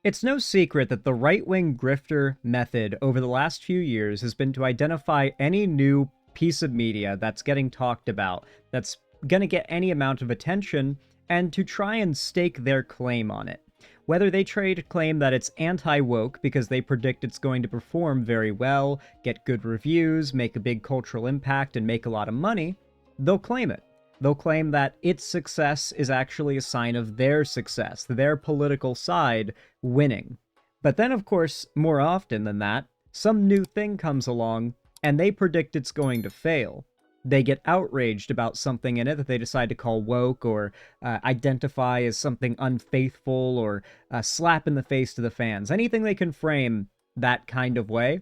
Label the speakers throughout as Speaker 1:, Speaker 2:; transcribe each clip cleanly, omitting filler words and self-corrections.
Speaker 1: It's no secret that the right-wing grifter method over the last few years has been to identify any new piece of media that's getting talked about, that's going to get any amount of attention, and to try and stake their claim on it. Whether they try to claim that it's anti-woke because they predict it's going to perform very well, get good reviews, make a big cultural impact, and make a lot of money, they'll claim it. They'll claim that its success is actually a sign of their success, their political side winning. But then, of course, more often than that, some new thing comes along and they predict it's going to fail. They get outraged about something in it that they decide to call woke or identify as something unfaithful or slap in the face to the fans. Anything they can frame that kind of way.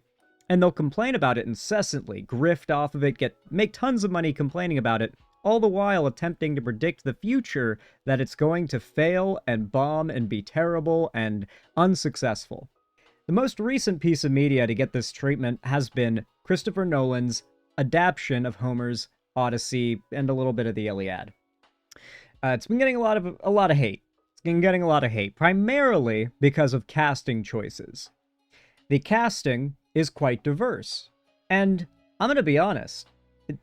Speaker 1: And they'll complain about it incessantly, grift off of it, make tons of money complaining about it, all the while attempting to predict the future that it's going to fail and bomb and be terrible and unsuccessful. The most recent piece of media to get this treatment has been Christopher Nolan's adaptation of Homer's Odyssey and a little bit of the Iliad. It's been getting a lot of hate. It's been getting a lot of hate, primarily because of casting choices. The casting is quite diverse, and I'm gonna be honest,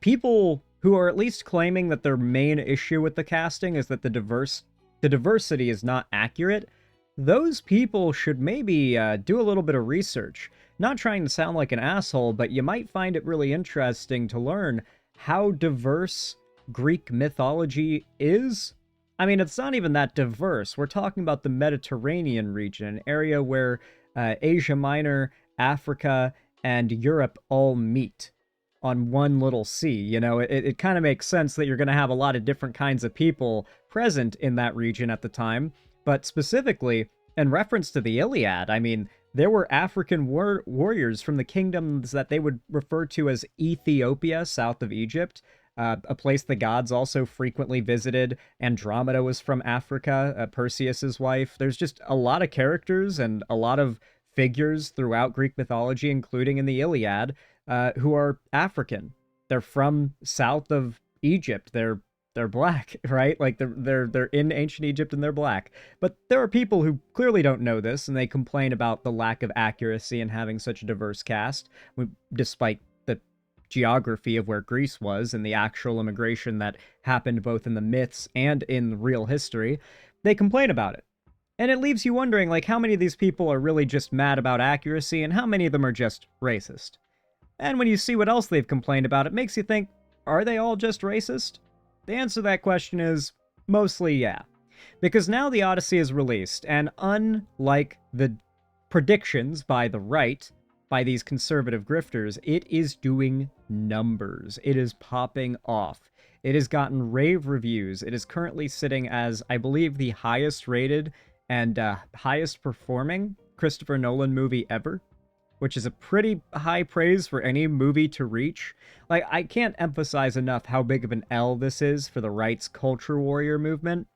Speaker 1: people who are at least claiming that their main issue with the casting is that the diversity is not accurate, those people should maybe do a little bit of research. Not trying to sound like an asshole, but you might find it really interesting to learn how diverse Greek mythology is. I mean, it's not even that diverse. We're talking about the Mediterranean region, an area where Asia Minor, Africa, and Europe all meet on one little sea. You know, it kind of makes sense that you're going to have a lot of different kinds of people present in that region at the time. But specifically, in reference to the Iliad, I mean, there were African warriors from the kingdoms that they would refer to as Ethiopia, south of Egypt, a place the gods also frequently visited. Andromeda was from Africa, Perseus's wife. There's just a lot of characters and a lot of figures throughout Greek mythology, including in the Iliad, who are African. They're from south of Egypt. They're black, right? Like they're in ancient Egypt and they're black. But there are people who clearly don't know this and they complain about the lack of accuracy in having such a diverse cast, despite the geography of where Greece was and the actual immigration that happened both in the myths and in real history. They complain about it. And it leaves you wondering, like, how many of these people are really just mad about accuracy and how many of them are just racist. And when you see what else they've complained about, it makes you think, are they all just racist? The answer to that question is mostly yeah. Because now the Odyssey is released, and unlike the predictions by the right, by these conservative grifters, it is doing numbers. It is popping off. It has gotten rave reviews. It is currently sitting as, I believe, the highest rated and highest performing Christopher Nolan movie ever, which is a pretty high praise for any movie to reach. Like, I can't emphasize enough how big of an L this is for the right's culture warrior movement.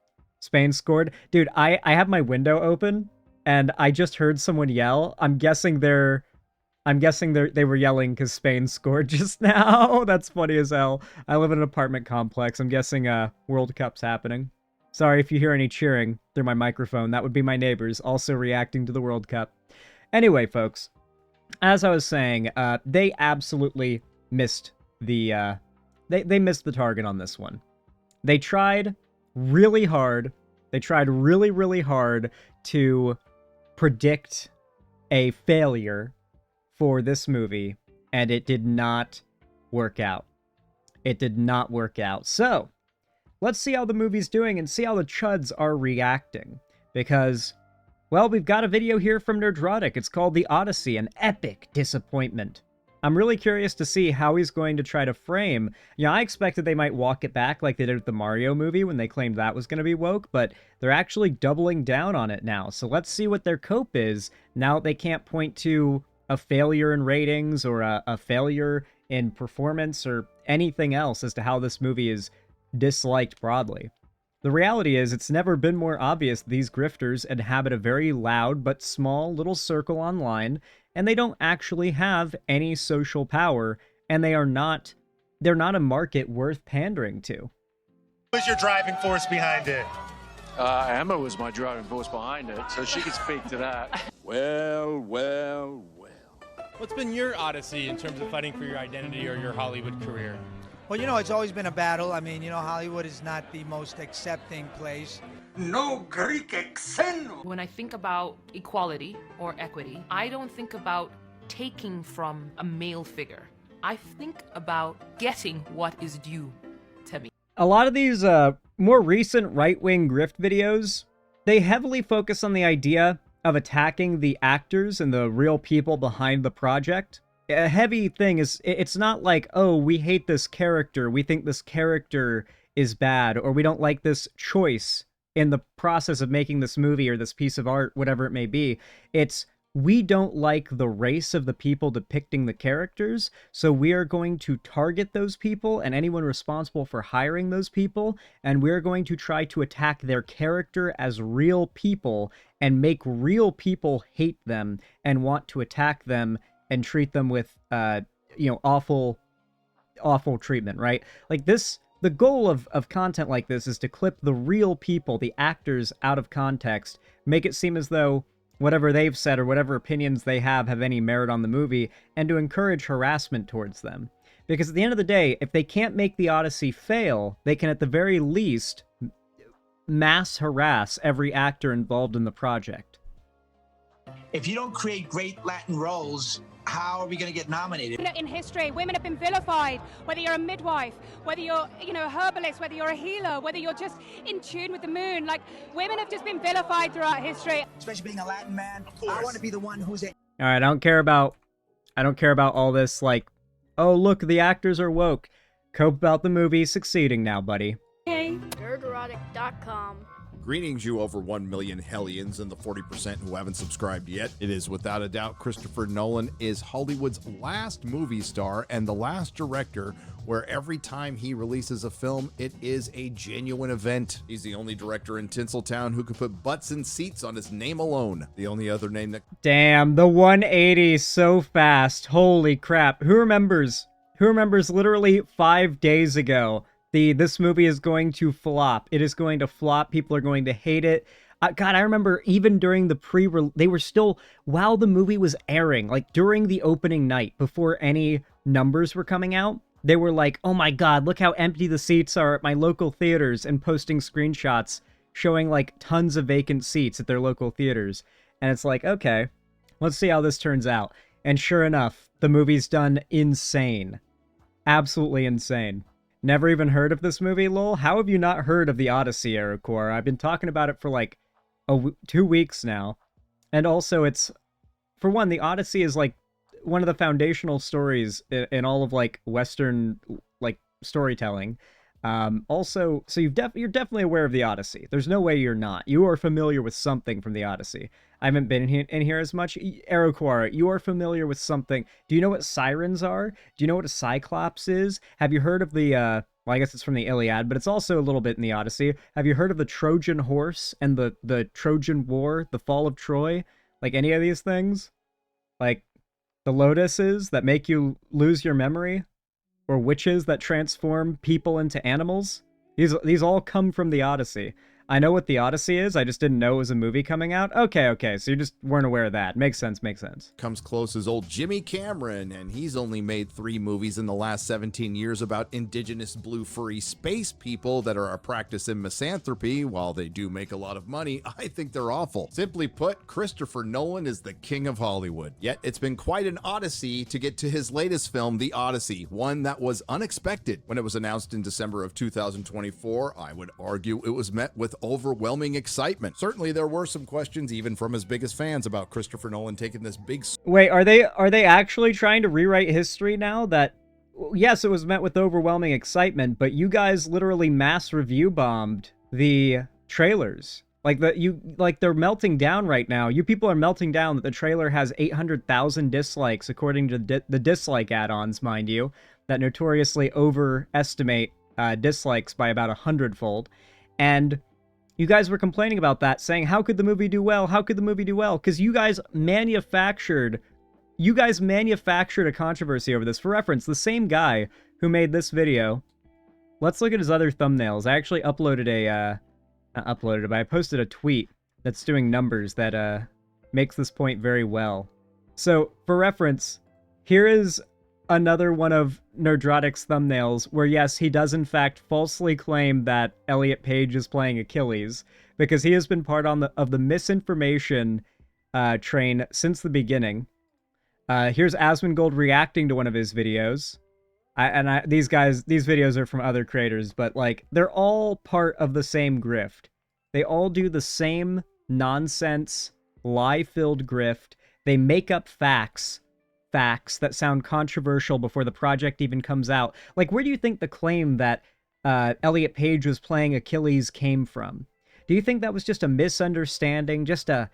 Speaker 1: Spain scored. Dude, I have my window open, and I just heard someone yell. I'm guessing they were yelling because Spain scored just now. That's funny as hell. I live in an apartment complex. I'm guessing World Cup's happening. Sorry if you hear any cheering through my microphone. That would be my neighbors also reacting to the World Cup. Anyway, folks, as I was saying, they absolutely missed the they missed the target on this one. They tried really hard. They tried really, really hard to predict a failure for this movie, and it did not work out. It did not work out. So, let's see how the movie's doing and see how the Chuds are reacting. Because, well, we've got a video here from Nerdrotic. It's called The Odyssey, an epic disappointment. I'm really curious to see how he's going to try to frame. Yeah, I expected they might walk it back like they did with the Mario movie when they claimed that was going to be woke, but they're actually doubling down on it now. So let's see what their cope is now that they can't point to a failure in ratings or a failure in performance or anything else as to how this movie is disliked broadly. The reality is, it's never been more obvious these grifters inhabit a very loud but small little circle online, and they don't actually have any social power, and they're not a market worth pandering to.
Speaker 2: What was your driving force behind it? Emma was my driving force behind it, so she could speak to that.
Speaker 3: Well.
Speaker 4: What's been your Odyssey in terms of fighting for your identity or your Hollywood career?
Speaker 5: Well, it's always been a battle. I mean, Hollywood is not the most accepting place.
Speaker 3: No Greek xeno.
Speaker 6: When I think about equality or equity, I don't think about taking from a male figure. I think about getting what is due to me.
Speaker 1: A lot of these more recent right-wing grift videos, they heavily focus on the idea of attacking the actors and the real people behind the project. A heavy thing is, it's not like, oh, we hate this character, we think this character is bad, or we don't like this choice in the process of making this movie or this piece of art, whatever it may be. It's, we don't like the race of the people depicting the characters, so we are going to target those people and anyone responsible for hiring those people, and we're going to try to attack their character as real people and make real people hate them and want to attack them and treat them with, awful treatment, right? Like this, the goal of content like this is to clip the real people, the actors, out of context, make it seem as though whatever they've said or whatever opinions they have any merit on the movie, and to encourage harassment towards them. Because at the end of the day, if they can't make the Odyssey fail, they can at the very least mass harass every actor involved in the project.
Speaker 7: If you don't create great Latin roles, how are we going to get nominated?
Speaker 8: In history, women have been vilified, whether you're a midwife, whether you're, a herbalist, whether you're a healer, whether you're just in tune with the moon. Like, women have just been vilified throughout history.
Speaker 7: Especially being a Latin man, I want to be the one who's it.
Speaker 1: All right, I don't care about all this, like, oh, look, the actors are woke. Cope about the movie succeeding now, buddy.
Speaker 8: Hey.
Speaker 9: Nerdrotic.com.
Speaker 3: Greetings, you over 1 million hellions and the 40% who haven't subscribed yet. It is without a doubt Christopher Nolan is Hollywood's last movie star and the last director where every time he releases a film, it is a genuine event. He's the only director in Tinseltown who could put butts in seats on his name alone. The only other name that...
Speaker 1: Damn, the 180 so fast. Holy crap. Who remembers literally 5 days ago, this movie is going to flop. It is going to flop. People are going to hate it. God, I remember even during the they were still, while the movie was airing, like during the opening night, before any numbers were coming out, they were like, oh my God, look how empty the seats are at my local theaters, and posting screenshots showing like tons of vacant seats at their local theaters. And it's like, okay, let's see how this turns out. And sure enough, the movie's done insane. Absolutely insane. Never even heard of this movie, lol? How have you not heard of the Odyssey, Erasure? I've been talking about it for like 2 weeks now. And also it's, for one, the Odyssey is like one of the foundational stories in all of like Western like storytelling. Also, so you're definitely aware of the Odyssey. There's no way you're not. You are familiar with something from the Odyssey. I haven't been in here as much. Erasure, you are familiar with something. Do you know what sirens are? Do you know what a cyclops is? Have you heard of the, well, I guess it's from the Iliad, but it's also a little bit in the Odyssey. Have you heard of the Trojan horse and the Trojan War, the fall of Troy? Like any of these things? Like the lotuses that make you lose your memory? Or witches that transform people into animals? These all come from the Odyssey. I know what the Odyssey is, I just didn't know it was a movie coming out. Okay, so you just weren't aware of that. Makes sense.
Speaker 3: Comes close as old Jimmy Cameron, and he's only made 3 movies in the last 17 years about indigenous blue furry space people that are a practice in misanthropy. While they do make a lot of money, I think they're awful. Simply put, Christopher Nolan is the king of Hollywood. Yet it's been quite an odyssey to get to his latest film, The Odyssey, one that was unexpected. When it was announced in December of 2024, I would argue it was met with overwhelming excitement. Certainly there were some questions even from his biggest fans about Christopher Nolan taking this big...
Speaker 1: Wait, are they actually trying to rewrite history now? That, yes, it was met with overwhelming excitement, but you guys literally mass review bombed the trailers. Like they're melting down right now. You people are melting down that the trailer has 800,000 dislikes according to the dislike add-ons, mind you, that notoriously overestimate dislikes by about 100-fold. And you guys were complaining about that, saying, how could the movie do well? How could the movie do well? Because you guys manufactured a controversy over this. For reference, the same guy who made this video, let's look at his other thumbnails. I actually uploaded uploaded it, but I posted a tweet that's doing numbers that makes this point very well. So, for reference, here is another one of Nerdrotic's thumbnails where, yes, he does in fact falsely claim that Elliot Page is playing Achilles, because he has been part of the misinformation train since the beginning. Here's Asmongold reacting to one of his videos. These videos are from other creators, but like, they're all part of the same grift. They all do the same nonsense, lie-filled grift. They make up facts that sound controversial before the project even comes out. Like, where do you think the claim that Elliot Page was playing Achilles came from? Do you think that was just a misunderstanding, just a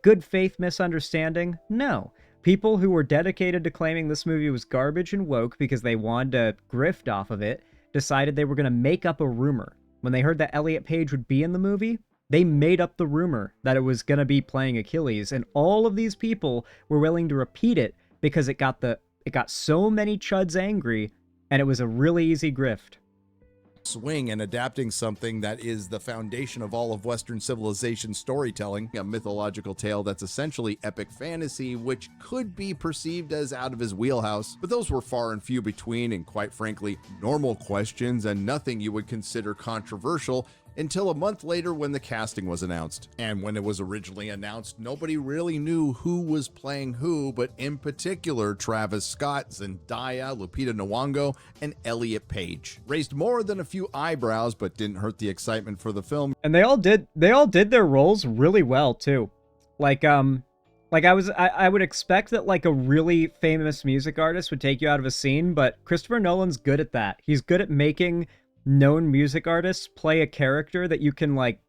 Speaker 1: good faith misunderstanding? No. People who were dedicated to claiming this movie was garbage and woke because they wanted to grift off of it decided they were going to make up a rumor. When they heard that Elliot Page would be in the movie, they made up the rumor that it was going to be playing Achilles, and all of these people were willing to repeat it because it got so many chuds angry, and it was a really easy grift.
Speaker 3: Swing and adapting something that is the foundation of all of Western civilization storytelling, a mythological tale that's essentially epic fantasy, which could be perceived as out of his wheelhouse, but those were far and few between, and quite frankly, normal questions and nothing you would consider controversial until a month later when the casting was announced. And when it was originally announced, nobody really knew who was playing who, but in particular, Travis Scott, Zendaya, Lupita Nyong'o, and Elliot Page. Raised more than a few eyebrows, but didn't hurt the excitement for the film.
Speaker 1: And they all did their roles really well too. Like I would expect that like a really famous music artist would take you out of a scene, but Christopher Nolan's good at that. He's good at making known music artists play a character that you can like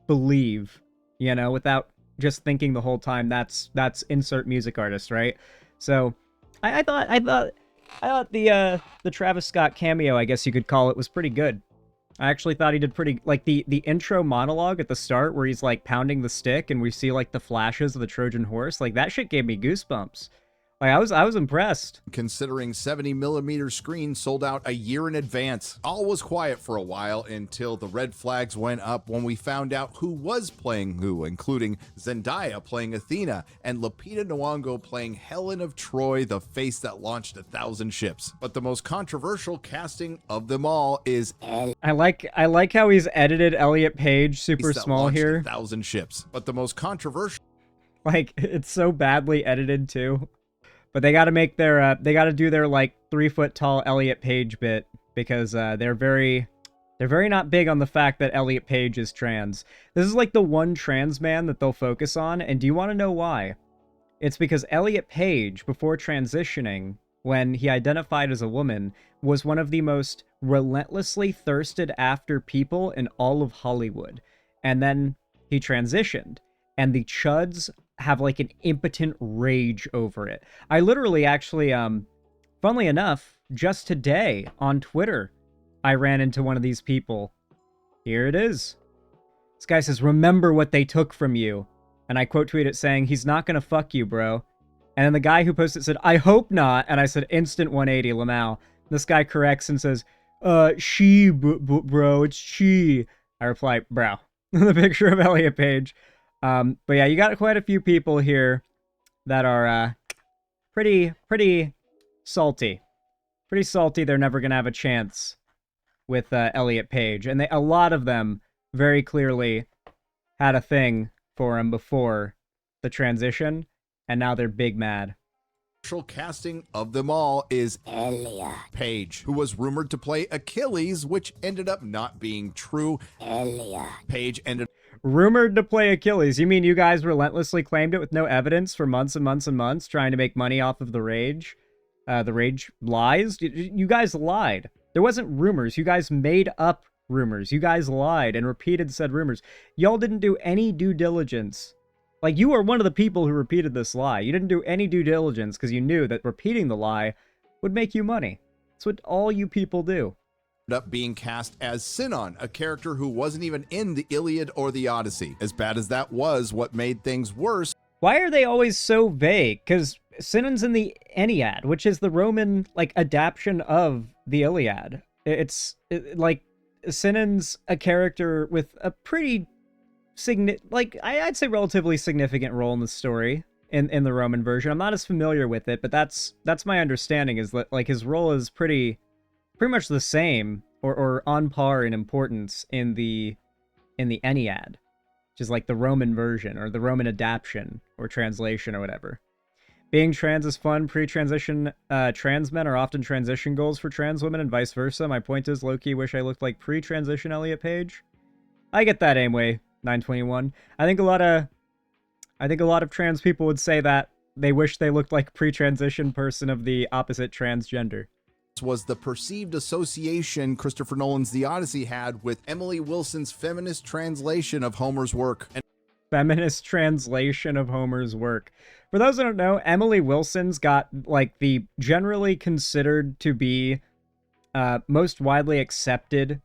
Speaker 1: believe, you know, without just thinking the whole time that's insert music artist, right? So I thought the Travis Scott cameo, I guess you could call it, was pretty good. I actually thought he did pretty, like the intro monologue at the start where he's like pounding the stick and we see like the flashes of the Trojan horse, like that shit gave me goosebumps. Like, I was impressed.
Speaker 3: Considering 70mm screens sold out a year in advance. All was quiet for a while until the red flags went up when we found out who was playing who, including Zendaya playing Athena and Lupita Nyong'o playing Helen of Troy, the face that launched 1,000 ships. But the most controversial casting of them all is
Speaker 1: I like how he's edited Elliot Page super small here.
Speaker 3: 1,000 ships. But the most controversial,
Speaker 1: like, it's so badly edited too. But they got to make their, they got to do their, like, 3-foot tall Elliot Page bit, because they're very not big on the fact that Elliot Page is trans. This is, like, the one trans man that they'll focus on, and do you want to know why? It's because Elliot Page, before transitioning, when he identified as a woman, was one of the most relentlessly thirsted after people in all of Hollywood. And then he transitioned, and the chuds have like an impotent rage over it. I literally actually, funnily enough, just today on Twitter, I ran into one of these people. Here it is. This guy says, "Remember what they took from you." And I quote tweet it saying, "He's not gonna fuck you, bro." And then the guy who posted it said, "I hope not." And I said, "Instant 180, Lamau." This guy corrects and says, "She, bro, it's she." I reply, "Bro." The picture of Elliot Page. But yeah, you got quite a few people here that are pretty salty. Pretty salty they're never going to have a chance with Elliot Page. And a lot of them very clearly had a thing for him before the transition, and now they're big mad.
Speaker 3: Casting of them all is Elliot Page, who was rumored to play Achilles, which ended up not being true. Elliot Page ended
Speaker 1: rumored to play Achilles. You mean you guys relentlessly claimed it with no evidence for months and months and months, trying to make money off of the rage lies? You guys lied. There wasn't rumors. You guys made up rumors. You guys lied and repeated said rumors. Y'all didn't do any due diligence. Like, you are one of the people who repeated this lie. You didn't do any due diligence because you knew that repeating the lie would make you money. That's what all you people do.
Speaker 3: Up being cast as Sinon, a character who wasn't even in the Iliad or the Odyssey. As bad as that was, what made things worse.
Speaker 1: Why are they always so vague? Because Sinon's in the Ennead, which is the Roman, like, adaptation of the Iliad. Like, Sinan's a character with a pretty I'd say relatively significant role in the story in the Roman version. I'm not as familiar with it, but that's my understanding, is that like his role is pretty much the same or on par in importance in the Ennead, which is like the Roman version or the Roman adaptation or translation or whatever. Being trans is fun. Pre-transition trans men are often transition goals for trans women and vice versa. My point is, low-key wish I looked like pre-transition Elliot Page. I get that, Aimway 921. I think a lot of trans people would say that they wish they looked like a pre-transition person of the opposite transgender.
Speaker 3: Was the perceived association Christopher Nolan's The Odyssey had with Emily Wilson's feminist translation of Homer's work.
Speaker 1: Feminist translation of Homer's work. For those who don't know, Emily Wilson's got like the generally considered to be most widely accepted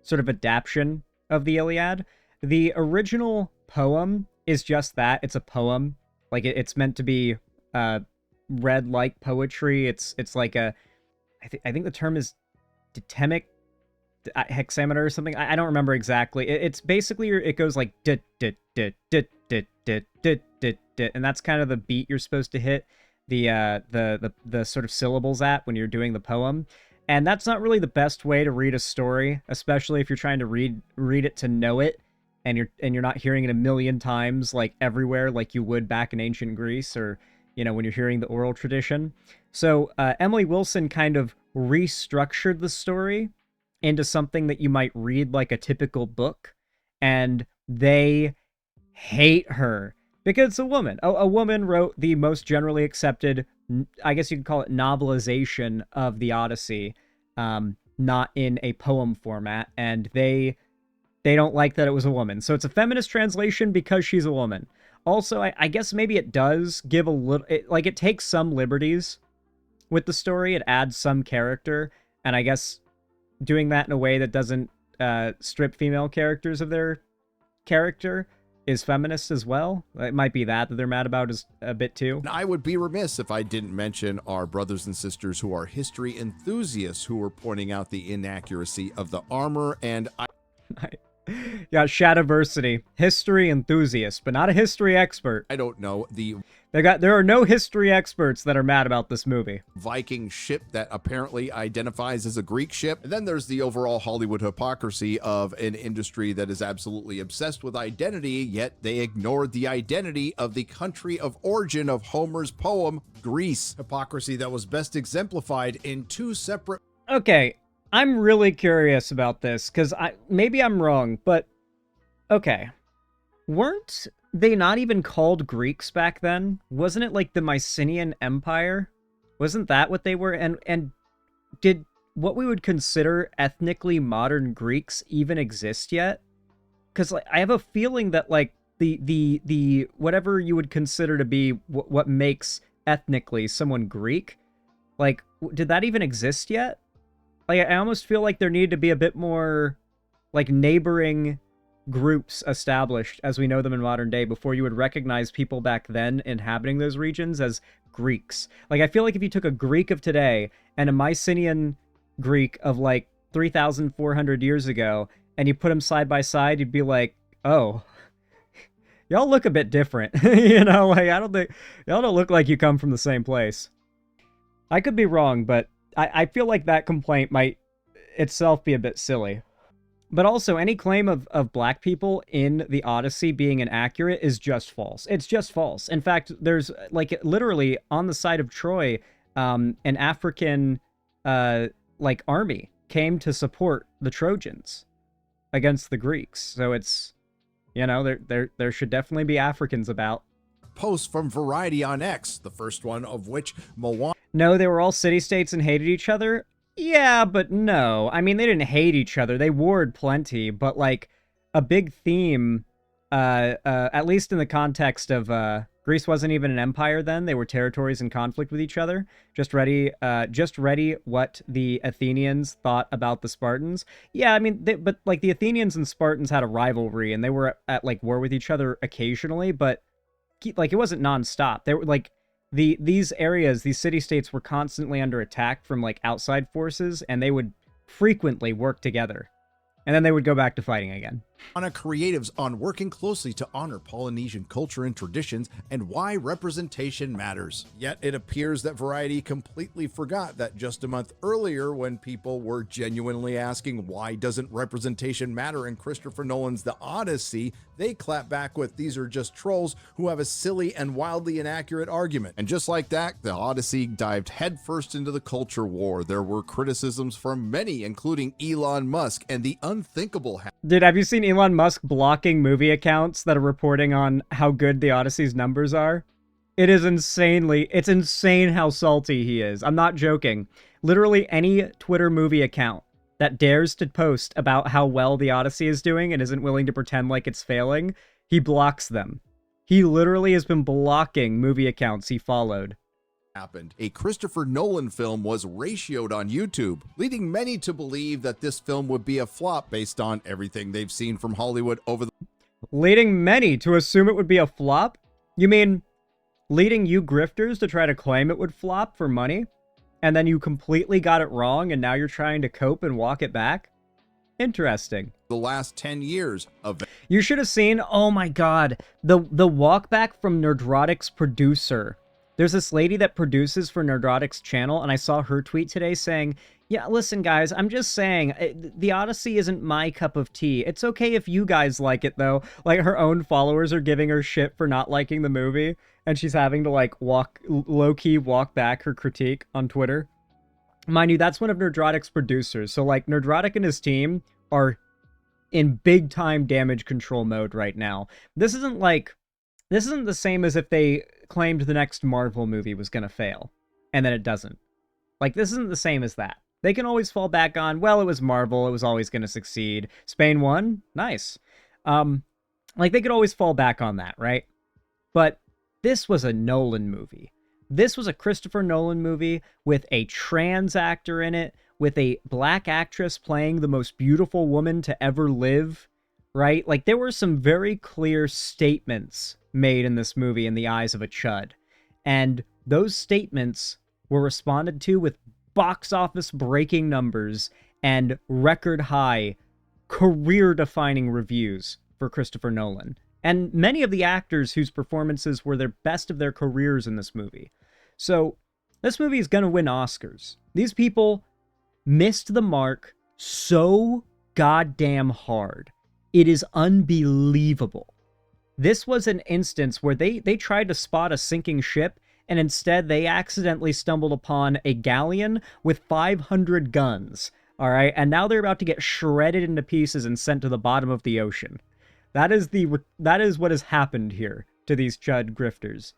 Speaker 1: sort of adaptation of the Iliad. The original poem is just that. It's a poem. Like it's meant to be read like poetry. It's like a, I think the term is ditemic hexameter or something. I don't remember exactly. It's basically, it goes like dit dit dit dit dit dit dit dit dit, and that's kind of the beat you're supposed to hit the sort of syllables at when you're doing the poem. And that's not really the best way to read a story, especially if you're trying to read it to know it, and you're not hearing it a million times like everywhere like you would back in ancient Greece, or when you're hearing the oral tradition. So Emily Wilson kind of restructured the story into something that you might read like a typical book, and they hate her because it's a woman. A woman wrote the most generally accepted, I guess you could call it, novelization of the Odyssey, not in a poem format, and they don't like that it was a woman. So it's a feminist translation because she's a woman. Also, I guess maybe it does give a little, it takes some liberties with the story. It adds some character, and I guess doing that in a way that doesn't strip female characters of their character is feminist as well. It might be that they're mad about is a bit too.
Speaker 3: And I would be remiss if I didn't mention our brothers and sisters who are history enthusiasts who were pointing out the inaccuracy of the armor, and
Speaker 1: Yeah, Shadiversity, history enthusiast, but not a history expert.
Speaker 3: I don't know,
Speaker 1: there are no history experts that are mad about this movie.
Speaker 3: Viking ship that apparently identifies as a Greek ship. And then there's the overall Hollywood hypocrisy of an industry that is absolutely obsessed with identity, yet they ignored the identity of the country of origin of Homer's poem, Greece. Hypocrisy that was best exemplified in two separate...
Speaker 1: Okay, I'm really curious about this, because maybe I'm wrong, but okay. Weren't they not even called Greeks back then? Wasn't it like the Mycenaean Empire? Wasn't that what they were? And did what we would consider ethnically modern Greeks even exist yet? Because I have a feeling that like the whatever you would consider to be what makes ethnically someone Greek, like did that even exist yet? Like I almost feel like there needed to be a bit more like neighboring groups established as we know them in modern day before you would recognize people back then inhabiting those regions as Greeks. Like I feel like if you took a Greek of today and a Mycenaean Greek of like 3,400 years ago and you put them side by side, you'd be like, oh, y'all look a bit different. Like I don't think y'all don't look like you come from the same place. I could be wrong, but I feel like that complaint might itself be a bit silly. But also, any claim of black people in the Odyssey being inaccurate is just false. It's just false. In fact, there's, like, literally, on the side of Troy, an African, army came to support the Trojans against the Greeks. So it's, there should definitely be Africans about.
Speaker 3: Posts from Variety on X, the first one of which Moana...
Speaker 1: No, they were all city-states and hated each other? Yeah, but no. I mean, they didn't hate each other. They warred plenty, but, like, a big theme, at least in the context of, Greece wasn't even an empire then. They were territories in conflict with each other. Just ready what the Athenians thought about the Spartans. Yeah, I mean, but, like, the Athenians and Spartans had a rivalry, and they were at like, war with each other occasionally, but, like, it wasn't nonstop. They were, like... These areas, these city-states were constantly under attack from, like, outside forces, and they would frequently work together And then they would go back to fighting again.
Speaker 3: Creatives on working closely to honor Polynesian culture and traditions and why representation matters. Yet it appears that Variety completely forgot that just a month earlier, when people were genuinely asking why doesn't representation matter in Christopher Nolan's The Odyssey, they clap back with, these are just trolls who have a silly and wildly inaccurate argument. And just like that, The Odyssey dived headfirst into the culture war. There were criticisms from many, including Elon Musk and the unthinkable.
Speaker 1: Dude, have you seen Elon Musk blocking movie accounts that are reporting on how good The Odyssey's numbers are? It's insane how salty he is. I'm not joking. Literally any Twitter movie account that dares to post about how well The Odyssey is doing and isn't willing to pretend like it's failing, he blocks them. He literally has been blocking movie accounts he followed.
Speaker 3: Happened. A Christopher Nolan film was ratioed on YouTube, leading many to believe that this film would be a flop based on everything they've seen from Hollywood over the...
Speaker 1: Leading many to assume it would be a flop? You mean leading you grifters to try to claim it would flop for money? And then you completely got it wrong and now you're trying to cope and walk it back? Interesting.
Speaker 3: The last 10 years of...
Speaker 1: You should have seen, oh my god, the walk back from Nerdrotic's producer. There's this lady that produces for Nerdrotic's channel, and I saw her tweet today saying, yeah, listen, guys, I'm just saying, The Odyssey isn't my cup of tea. It's okay if you guys like it, though. Like, her own followers are giving her shit for not liking the movie, and she's having to, like, low-key walk back her critique on Twitter. Mind you, that's one of Nerdrotic's producers, so, like, Nerdrotic and his team are in big-time damage control mode right now. This isn't the same as if they claimed the next Marvel movie was going to fail, and then it doesn't. Like, this isn't the same as that. They can always fall back on, well, it was Marvel, it was always going to succeed. Spain won? Nice. Like, they could always fall back on that, right? But this was a Nolan movie. This was a Christopher Nolan movie with a trans actor in it, with a black actress playing the most beautiful woman to ever live, right? Like, there were some very clear statements made in this movie in the eyes of a chud. And those statements were responded to with box office breaking numbers and record high, career-defining reviews for Christopher Nolan. And many of the actors whose performances were their best of their careers in this movie. So, this movie is going to win Oscars. These people missed the mark so goddamn hard. It is unbelievable. This was an instance where they tried to spot a sinking ship, and instead they accidentally stumbled upon a galleon with 500 guns, alright? And now they're about to get shredded into pieces and sent to the bottom of the ocean. That is what has happened here to these chud grifters.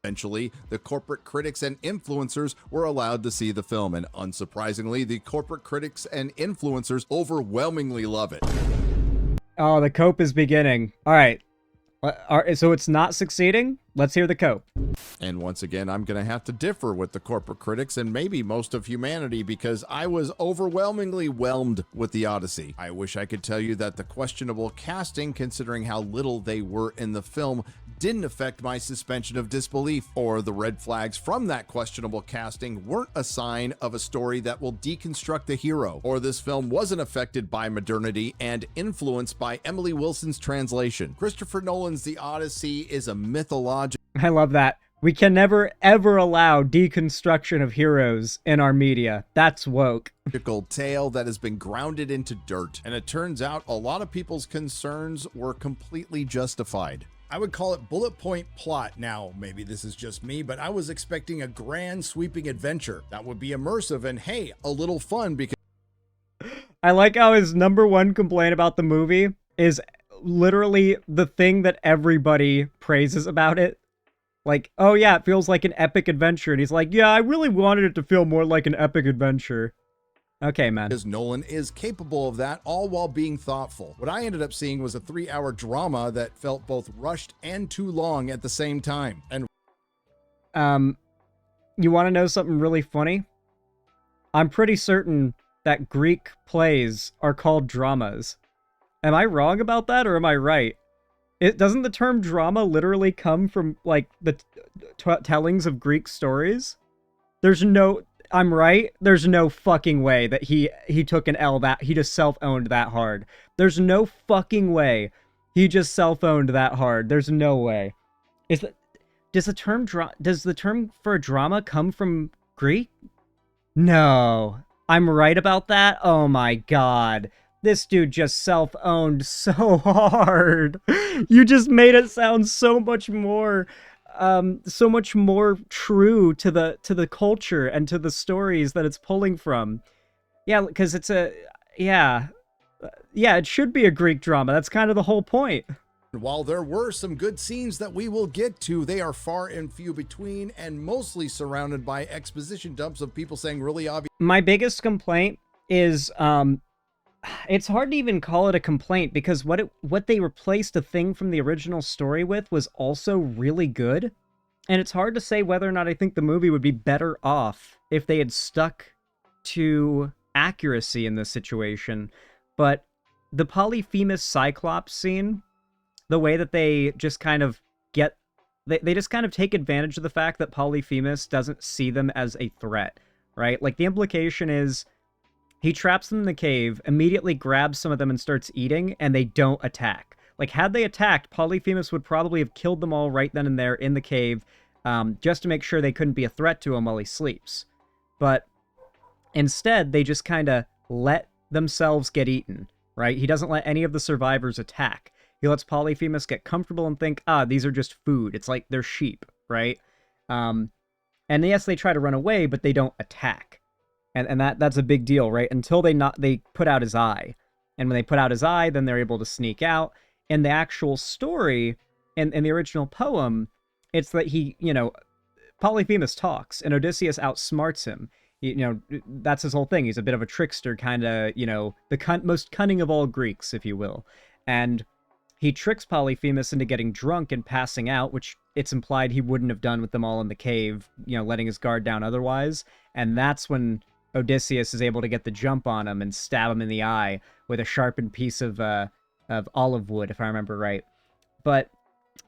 Speaker 3: Eventually, the corporate critics and influencers were allowed to see the film, and unsurprisingly, the corporate critics and influencers overwhelmingly love it.
Speaker 1: Oh, the cope is beginning. Alright. So it's not succeeding? Let's hear the cope.
Speaker 3: And once again, I'm going to have to differ with the corporate critics and maybe most of humanity, because I was overwhelmingly whelmed with The Odyssey. I wish I could tell you that the questionable casting, considering how little they were in the film, didn't affect my suspension of disbelief, or the red flags from that questionable casting weren't a sign of a story that will deconstruct the hero, or this film wasn't affected by modernity and influenced by Emily Wilson's translation. Christopher Nolan's The Odyssey is a mythological...
Speaker 1: I love that. We can never, ever allow deconstruction of heroes in our media. That's woke.
Speaker 3: Tale that has been grounded into dirt, and it turns out a lot of people's concerns were completely justified. I would call it bullet point plot. Now, maybe this is just me, but I was expecting a grand sweeping adventure that would be immersive and, hey, a little fun, because...
Speaker 1: I like how his number one complaint about the movie is literally the thing that everybody praises about it. Like, oh yeah, it feels like an epic adventure. And he's like, yeah, I really wanted it to feel more like an epic adventure. Okay, man.
Speaker 3: Because Nolan is capable of that, all while being thoughtful. What I ended up seeing was a 3-hour drama that felt both rushed and too long at the same time. And
Speaker 1: you want to know something really funny? I'm pretty certain that Greek plays are called dramas. Am I wrong about that, or am I right? Doesn't the term drama literally come from, like, the tellings of Greek stories? There's no... I'm right. There's no fucking way that he took an L that he just self-owned that hard. There's no fucking way he just self-owned that hard. There's no way. Does the term for a drama come from Greek? No. I'm right about that? Oh my god. This dude just self-owned so hard. You just made it sound so much more true to the culture and to the stories that it's pulling from. Yeah, because it's it should be a Greek drama. That's kind of the whole point.
Speaker 3: While there were some good scenes that we will get to, they are far and few between and mostly surrounded by exposition dumps of people saying really obvious.
Speaker 1: My biggest complaint is it's hard to even call it a complaint because what they replaced a thing from the original story with was also really good. And it's hard to say whether or not I think the movie would be better off if they had stuck to accuracy in this situation. But the Polyphemus Cyclops scene, the way that they just kind of they just kind of take advantage of the fact that Polyphemus doesn't see them as a threat, right? Like, the implication is he traps them in the cave, immediately grabs some of them and starts eating, and they don't attack. Like, had they attacked, Polyphemus would probably have killed them all right then and there in the cave, just to make sure they couldn't be a threat to him while he sleeps. But instead, they just kind of let themselves get eaten, right? He doesn't let any of the survivors attack. He lets Polyphemus get comfortable and think, these are just food. It's like they're sheep, right? And yes, they try to run away, but they don't attack. And that's a big deal, right? Until they put out his eye. And when they put out his eye, then they're able to sneak out. In the actual story, in the original poem, it's that Polyphemus talks, and Odysseus outsmarts him. That's his whole thing. He's a bit of a trickster, kind of, the most cunning of all Greeks, if you will. And he tricks Polyphemus into getting drunk and passing out, which it's implied he wouldn't have done with them all in the cave, letting his guard down otherwise. And that's when Odysseus is able to get the jump on him and stab him in the eye with a sharpened piece of olive wood, if I remember right. But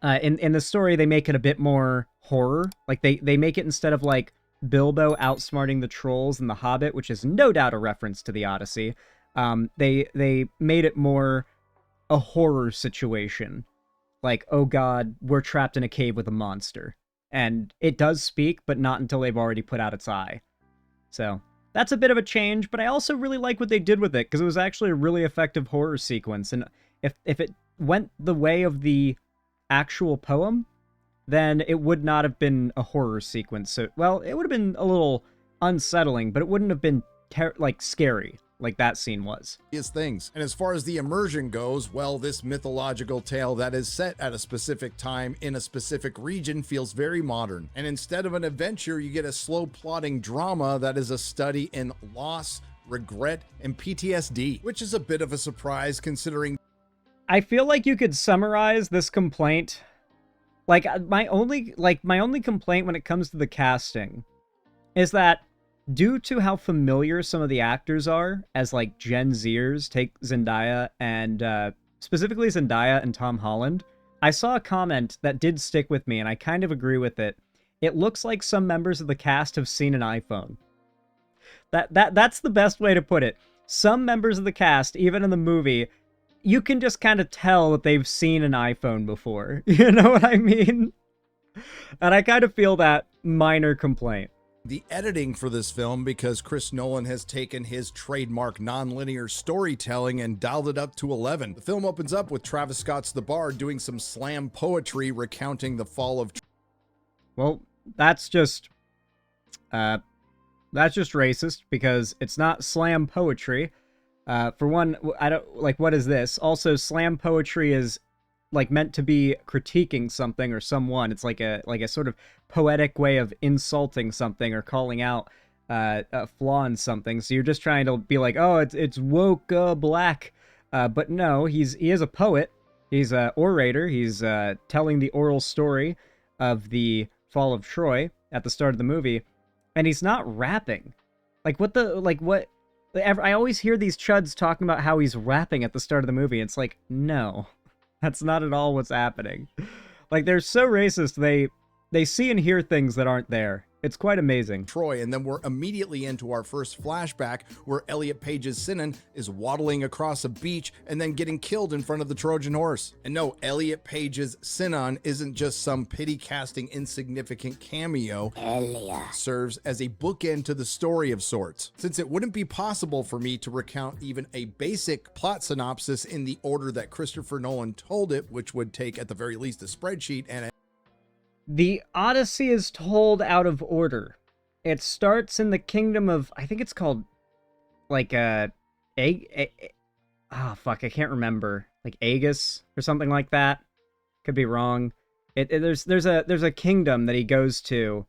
Speaker 1: in the story, they make it a bit more horror. Like, they make it, instead of, like, Bilbo outsmarting the trolls in The Hobbit, which is no doubt a reference to the Odyssey, they made it more a horror situation. Like, oh god, we're trapped in a cave with a monster. And it does speak, but not until they've already put out its eye. So, that's a bit of a change, but I also really like what they did with it, because it was actually a really effective horror sequence. And if it went the way of the actual poem, then it would not have been a horror sequence. So, well, it would have been a little unsettling, but it wouldn't have been, scary, like that scene was.
Speaker 3: Things. And as far as the immersion goes, well, this mythological tale that is set at a specific time in a specific region feels very modern. And instead of an adventure, you get a slow plotting drama that is a study in loss, regret, and PTSD, which is a bit of a surprise considering.
Speaker 1: I feel like you could summarize this complaint. Like, my only complaint when it comes to the casting is that, due to how familiar some of the actors are as, like, Gen Zers, take Zendaya and, specifically Zendaya and Tom Holland, I saw a comment that did stick with me, and I kind of agree with it. It looks like some members of the cast have seen an iPhone. That's the best way to put it. Some members of the cast, even in the movie, you can just kind of tell that they've seen an iPhone before. You know what I mean? And I kind of feel that minor complaint.
Speaker 3: The editing for this film, because Chris Nolan has taken his trademark non-linear storytelling and dialed it up to 11. The film opens up with Travis Scott's The Bard doing some slam poetry recounting the fall of...
Speaker 1: Well, that's just racist, because it's not slam poetry. For one, I don't, like, what is this? Also, slam poetry is, like, meant to be critiquing something or someone. It's like a sort of poetic way of insulting something or calling out a flaw in something. So you're just trying to be like, oh, it's woke black. But no, he is a poet. He's an orator. He's telling the oral story of the fall of Troy at the start of the movie, and he's not rapping. Like, what? I always hear these chuds talking about how he's rapping at the start of the movie. It's like, no. That's not at all what's happening. Like, they're so racist, they see and hear things that aren't there. It's quite amazing.
Speaker 3: Troy, and then we're immediately into our first flashback where Elliot Page's Sinan is waddling across a beach and then getting killed in front of the Trojan horse. And no, Elliot Page's Sinan isn't just some pity-casting insignificant cameo. Elliot serves as a bookend to the story of sorts, since it wouldn't be possible for me to recount even a basic plot synopsis in the order that Christopher Nolan told it, which would take at the very least a spreadsheet and
Speaker 1: The Odyssey is told out of order. It starts in the kingdom of, I think it's called, like, I can't remember. Like, Aegis or something like that. Could be wrong. There's a kingdom that he goes to,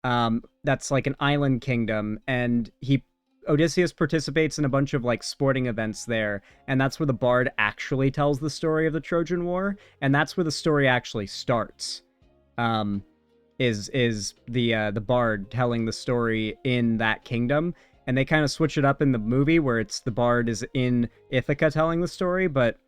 Speaker 1: that's like an island kingdom, and Odysseus participates in a bunch of, like, sporting events there, and that's where the bard actually tells the story of the Trojan War, and that's where the story actually starts. Is the bard telling the story in that kingdom, and they kind of switch it up in the movie where it's the bard is in Ithaca telling the story, but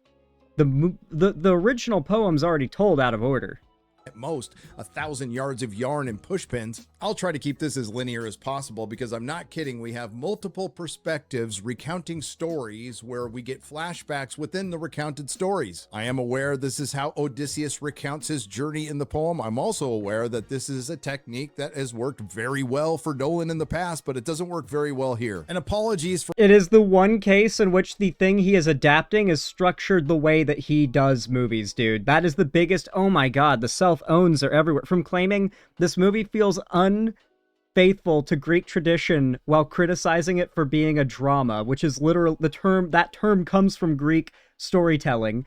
Speaker 1: the original poem's already told out of order.
Speaker 3: At most 1,000 yards of yarn and pushpins. I'll try to keep this as linear as possible because I'm not kidding. We have multiple perspectives recounting stories where we get flashbacks within the recounted stories. I am aware this is how Odysseus recounts his journey in the poem. I'm also aware that this is a technique that has worked very well for Nolan in the past, but it doesn't work very well here. And apologies for—
Speaker 1: It is the one case in which the thing he is adapting is structured the way that he does movies, dude. That is the biggest— oh my god, the self-owns are everywhere. From claiming this movie feels unfaithful to Greek tradition while criticizing it for being a drama, which is literal— that term comes from Greek storytelling,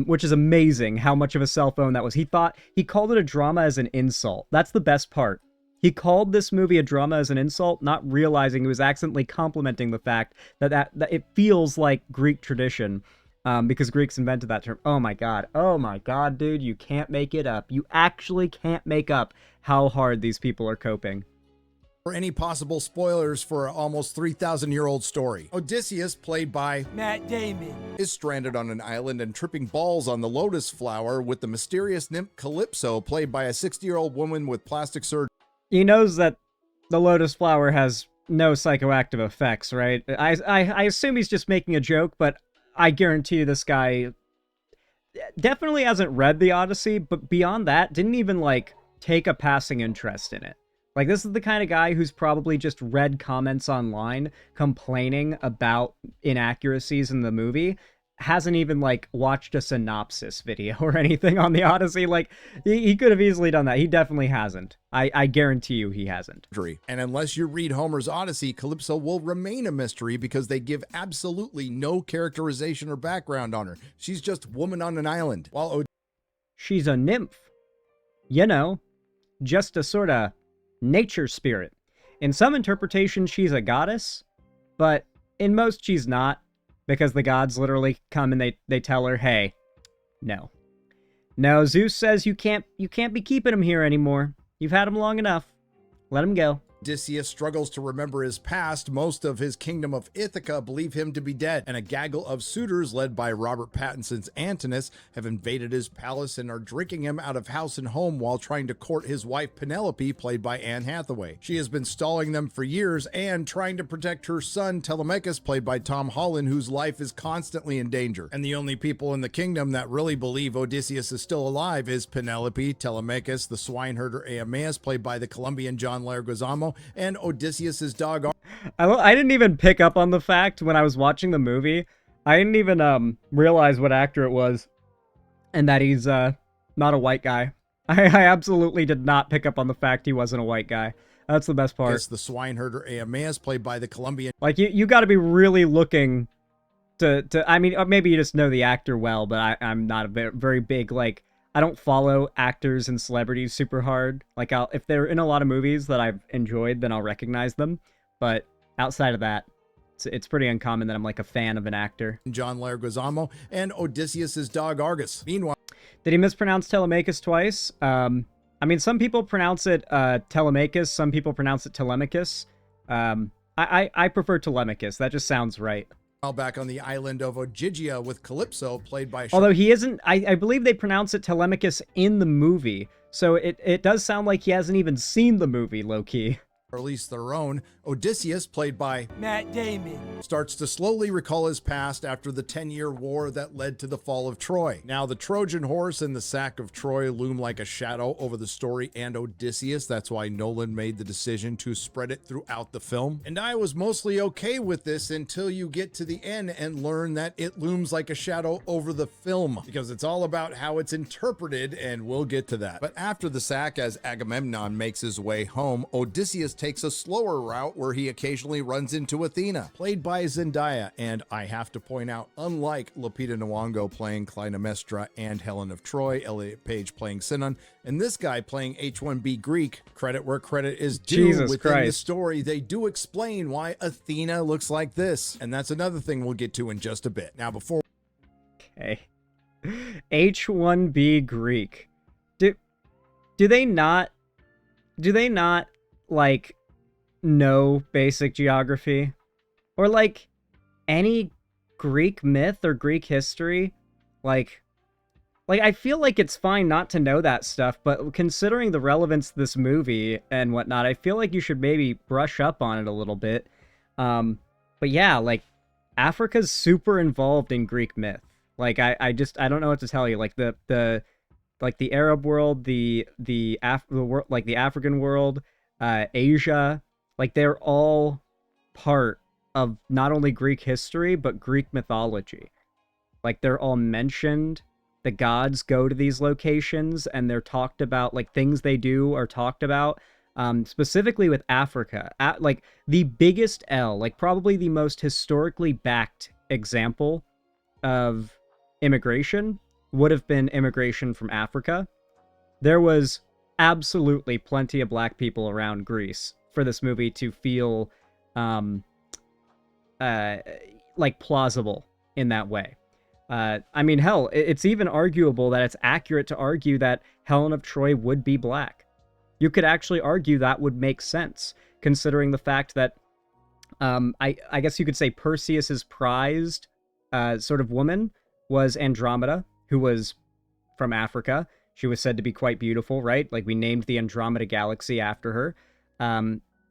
Speaker 1: which is amazing how much of a self-own that was. He called it a drama as an insult. That's the best part. He called this movie a drama as an insult, not realizing he was accidentally complimenting the fact that it feels like Greek tradition. Because Greeks invented that term. Oh my god, dude, you can't make it up. You actually can't make up how hard these people are coping.
Speaker 3: For any possible spoilers for an almost 3,000-year-old story. Odysseus, played by
Speaker 5: Matt Damon,
Speaker 3: is stranded on an island and tripping balls on the lotus flower with the mysterious nymph Calypso, played by a 60-year-old woman with plastic surgery.
Speaker 1: He knows that the lotus flower has no psychoactive effects, right? I assume he's just making a joke, but I guarantee you this guy definitely hasn't read the Odyssey, but beyond that, didn't even, like, take a passing interest in it. Like, this is the kind of guy who's probably just read comments online complaining about inaccuracies in the movie, hasn't even, like, watched a synopsis video or anything on the Odyssey. Like, he could have easily done that. He definitely hasn't. I guarantee you he hasn't.
Speaker 3: And unless you read Homer's Odyssey, Calypso will remain a mystery because they give absolutely no characterization or background on her. She's just woman on an island. While
Speaker 1: she's a nymph. You know, just a sort of nature spirit. In some interpretations, she's a goddess, but in most, she's not. Because the gods literally come and they tell her, hey, no. No, Zeus says you can't be keeping him here anymore. You've had him long enough. Let him go.
Speaker 3: Odysseus struggles to remember his past. Most of his kingdom of Ithaca believe him to be dead, and a gaggle of suitors led by Robert Pattinson's Antinous have invaded his palace and are drinking him out of house and home while trying to court his wife Penelope, played by Anne Hathaway. She has been stalling them for years and trying to protect her son Telemachus, played by Tom Holland, whose life is constantly in danger. And the only people in the kingdom that really believe Odysseus is still alive is Penelope, Telemachus, the swineherder Aeneas, played by the Colombian John Leguizamo, and Odysseus's dog.
Speaker 1: I didn't even pick up on the fact when I was watching the movie. I didn't even realize what actor it was, and that he's not a white guy. I absolutely did not pick up on the fact he wasn't a white guy. That's the best part.
Speaker 3: It's the swineherder Aeneas, played by the Colombian.
Speaker 1: Like, you got to be really looking to. I mean, maybe you just know the actor well, but I'm not a very big, like, I don't follow actors and celebrities super hard. Like, if they're in a lot of movies that I've enjoyed, then I'll recognize them. But outside of that, it's pretty uncommon that I'm, like, a fan of an actor.
Speaker 3: John Leguizamo and Odysseus's dog Argus. Meanwhile,
Speaker 1: did he mispronounce Telemachus twice? I mean, some people pronounce it Telemachus, some people pronounce it Telemachus. I prefer Telemachus. That just sounds right.
Speaker 3: Back on the island of Ogygia with Calypso, played by...
Speaker 1: Although he isn't... I believe they pronounce it Telemachus in the movie. So it does sound like he hasn't even seen the movie, low-key.
Speaker 3: Or at least their own, Odysseus, played by
Speaker 5: Matt Damon.
Speaker 3: starts to slowly recall his past after the 10-year war that led to the fall of Troy. Now, the Trojan horse and the sack of Troy loom like a shadow over the story and Odysseus. That's why Nolan made the decision to spread it throughout the film. And I was mostly okay with this until you get to the end and learn that it looms like a shadow over the film, because it's all about how it's interpreted, and we'll get to that. But after the sack, as Agamemnon makes his way home, Odysseus takes a slower route where he occasionally runs into Athena, played by Zendaya, and I have to point out, unlike Lupita Nyong'o playing Clytemnestra and Helen of Troy, Elliot Page playing Sinon, and this guy playing H1B Greek, credit where credit is due.
Speaker 1: Jesus
Speaker 3: within
Speaker 1: Christ.
Speaker 3: the story, they do explain why Athena looks like this, and that's another thing we'll get to in just a bit. Now, before
Speaker 1: Okay. H1B Greek. Do they not like know basic geography or like any Greek myth or Greek history? Like I feel like it's fine not to know that stuff, but considering the relevance of this movie and whatnot, I feel like you should maybe brush up on it a little bit. But yeah, like Africa's super involved in Greek myth. Like I don't know what to tell you. Like the Arab world, the African world, Asia, like they're all part of not only Greek history but Greek mythology. Like they're all mentioned. The gods go to these locations and they're talked about, like things they do are talked about. Specifically with Africa, like the biggest L, like probably the most historically backed example of immigration would have been immigration from Africa. There was absolutely plenty of black people around Greece for this movie to feel like plausible in that way. I mean, hell, it's even arguable that it's accurate to argue that Helen of Troy would be black. You could actually argue that would make sense, considering the fact that I guess you could say Perseus's prized sort of woman was Andromeda, who was from Africa. She was said to be quite beautiful, right? Like, we named the Andromeda Galaxy after her.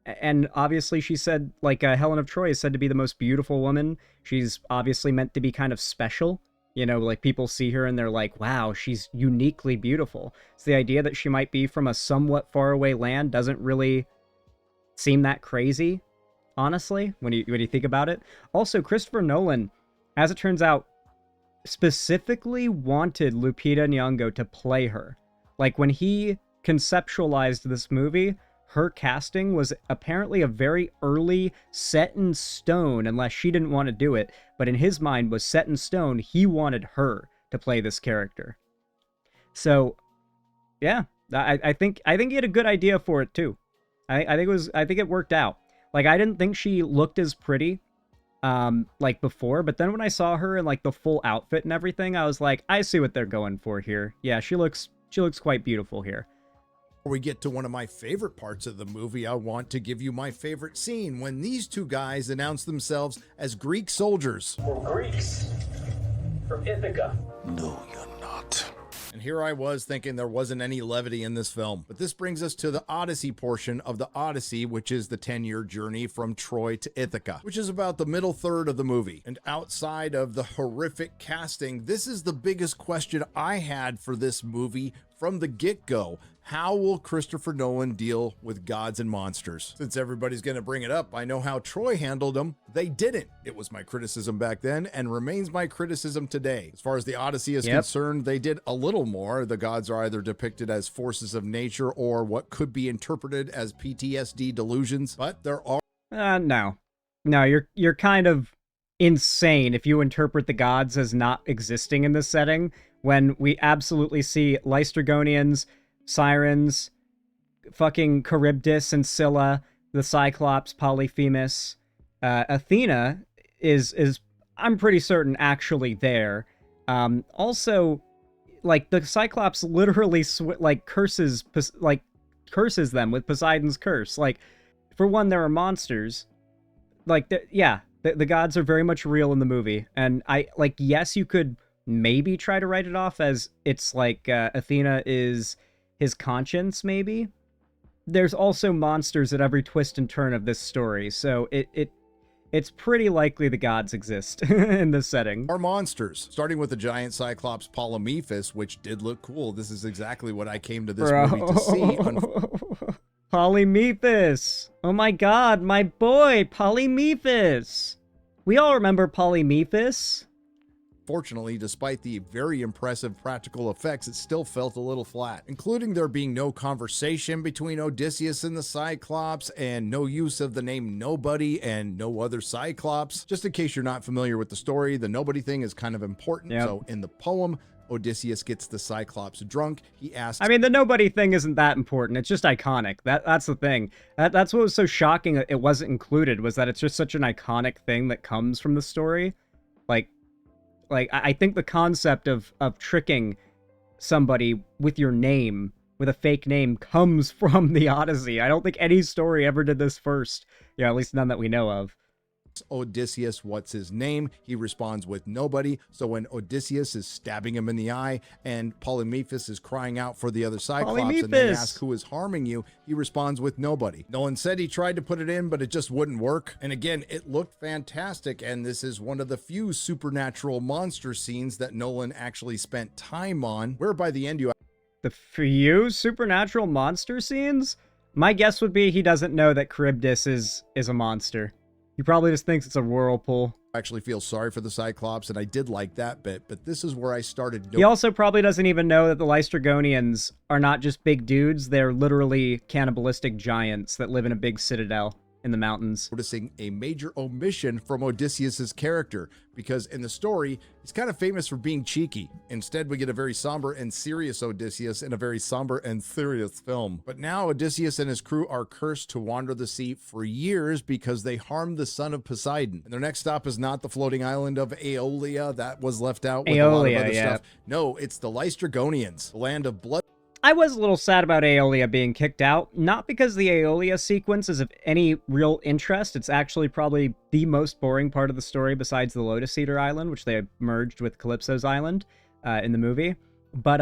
Speaker 1: And obviously she said, like, Helen of Troy is said to be the most beautiful woman. She's obviously meant to be kind of special. You know, like, people see her and they're like, wow, she's uniquely beautiful. So the idea that she might be from a somewhat faraway land doesn't really seem that crazy, honestly, when you think about it. Also, Christopher Nolan, as it turns out, specifically wanted Lupita Nyong'o to play her. Like, when he conceptualized this movie, her casting was apparently a very early set in stone, unless she didn't want to do it, but in his mind was set in stone. He wanted her to play this character. So, yeah, I think he had a good idea for it too. I think it worked out. Like, I didn't think she looked as pretty like before, but then when I saw her in like the full outfit and everything, I was like, I see what they're going for here. Yeah, she looks quite beautiful here.
Speaker 3: Before we get to one of my favorite parts of the movie, I want to give you my favorite scene when these two guys announce themselves as Greek soldiers.
Speaker 10: We're Greeks from Ithaca.
Speaker 3: No, you're not. And here I was thinking there wasn't any levity in this film. But this brings us to the Odyssey portion of the Odyssey, which is the 10-year journey from Troy to Ithaca, which is about the middle third of the movie. And outside of the horrific casting, this is the biggest question I had for this movie from the get-go. How will Christopher Nolan deal with gods and monsters? Since everybody's going to bring it up, I know how Troy handled them. They didn't. It was my criticism back then and remains my criticism today. As far as the Odyssey is concerned, they did a little more. The gods are either depicted as forces of nature or what could be interpreted as PTSD delusions, but there are...
Speaker 1: No, you're kind of insane if you interpret the gods as not existing in this setting, when we absolutely see Lystragonians, Sirens, fucking Charybdis and Scylla, the Cyclops, Polyphemus. Athena is I'm pretty certain actually there. Also, like, the Cyclops literally curses them with Poseidon's curse. Like, for one, there are monsters. Like, the gods are very much real in the movie, and yes, you could maybe try to write it off as it's like Athena is his conscience, maybe. There's also monsters at every twist and turn of this story, so it's pretty likely the gods exist in this setting.
Speaker 3: Are monsters, starting with the giant cyclops Polymephus, which did look cool. This is exactly what I came to this movie to see.
Speaker 1: Polymephus! Oh my god, my boy, Polymephus! We all remember Polymephus.
Speaker 3: Fortunately, despite the very impressive practical effects, it still felt a little flat, including there being no conversation between Odysseus and the Cyclops, and no use of the name Nobody and no other Cyclops. Just in case you're not familiar with the story, the Nobody thing is kind of important.
Speaker 1: Yep.
Speaker 3: So in the poem, Odysseus gets the Cyclops drunk. He asks...
Speaker 1: I mean, the Nobody thing isn't that important. It's just iconic. That's the thing. That's what was so shocking that it wasn't included, was that it's just such an iconic thing that comes from the story. Like, I think the concept of tricking somebody with your name, with a fake name, comes from the Odyssey. I don't think any story ever did this first. Yeah, at least none that we know of.
Speaker 3: Odysseus, what's his name? He responds with Nobody. So when Odysseus is stabbing him in the eye and Polymephus is crying out for the other Cyclops and they ask who is harming you, he responds with Nobody. Nolan said he tried to put it in, but it just wouldn't work. And again, it looked fantastic, and this is one of the few supernatural monster scenes that Nolan actually spent time on, where by the end you...
Speaker 1: The few supernatural monster scenes? My guess would be he doesn't know that Charybdis is a monster. He probably just thinks it's a whirlpool.
Speaker 3: I actually feel sorry for the Cyclops, and I did like that bit, but this is where I started...
Speaker 1: He also probably doesn't even know that the Lystragonians are not just big dudes, they're literally cannibalistic giants that live in a big citadel in the mountains.
Speaker 3: Noticing a major omission from Odysseus's character, because in the story, he's kind of famous for being cheeky. Instead, we get a very somber and serious Odysseus in a very somber and serious film. But now Odysseus and his crew are cursed to wander the sea for years because they harmed the son of Poseidon. And their next stop is not the floating island of Aeolia that was left out with a lot of other stuff. No, it's the Lystragonians, the land of blood.
Speaker 1: I was a little sad about Aeolia being kicked out, not because the Aeolia sequence is of any real interest. It's actually probably the most boring part of the story besides the Lotus Eater Island, which they merged with Calypso's Island in the movie. But